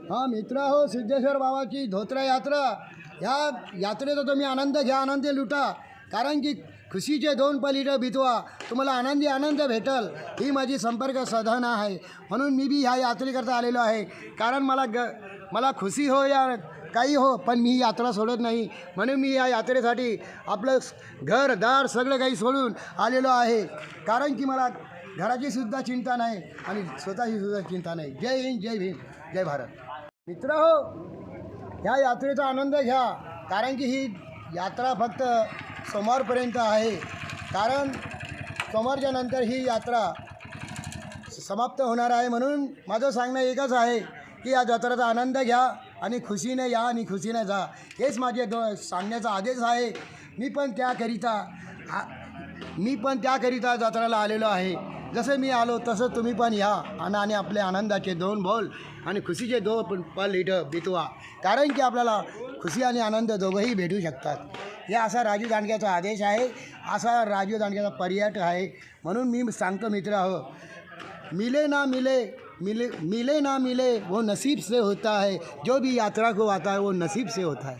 हाँ मित्र हो, सिद्धेश्वर बाबाची धोत्रा यात्रा, ह्या यात्रेचा तुम्ही आनंद घ्या, आनंद लुटा. कारण की खुशीचे दोन पलीकडे बितवा, तुम्हाला आनंदी आनंद भेटल, ही माझी संपर्क साधना आहे. म्हणून मी बी ह्या यात्रेकरता आलेलो आहे. कारण मला खुशी हो या काही हो, पण मी ही यात्रा सोडत नाही. म्हणून मी या यात्रेसाठी आपलं घरदार सगळं काही सोडून आलेलो आहे. कारण की मला घराची सुद्धा चिंता नाही आणि स्वतःची सुद्धा चिंता नाही. जय हिंद, जय भीम, जय भारत. मित्र हो, ह्या यात्रेचा आनंद घ्या. कारण की ही यात्रा फक्त सोमवारपर्यंत आहे. कारण सोमवारच्या नंतर ही यात्रा समाप्त होणार आहे. म्हणून माझं सांगणं एकच आहे की या जत्रेचा आनंद घ्या आणि खुशीने या आणि खुशीने जा. हेच माझे सांगण्याचा आदेश आहे. मी पण त्याकरिता जत्रेला आलेलो आहे. जसं मी आलो तसं तुम्ही पण या आणि आपले आनंदाचे दोन बोल आणि खुशीचे दोन पल इथं बितवा. कारण की आपल्याला खुशी आणि आनंद दोघंही भेटू शकतात. हे असा राजू दांडग्याचा आदेश आहे, असा राजू दांडग्याचा पर्यट आहे. म्हणून मी सांगतो मित्र हो, मिले ना मिले वो नसीब से होता है. जो भी यात्रा को आता है वो नसीब से होता है.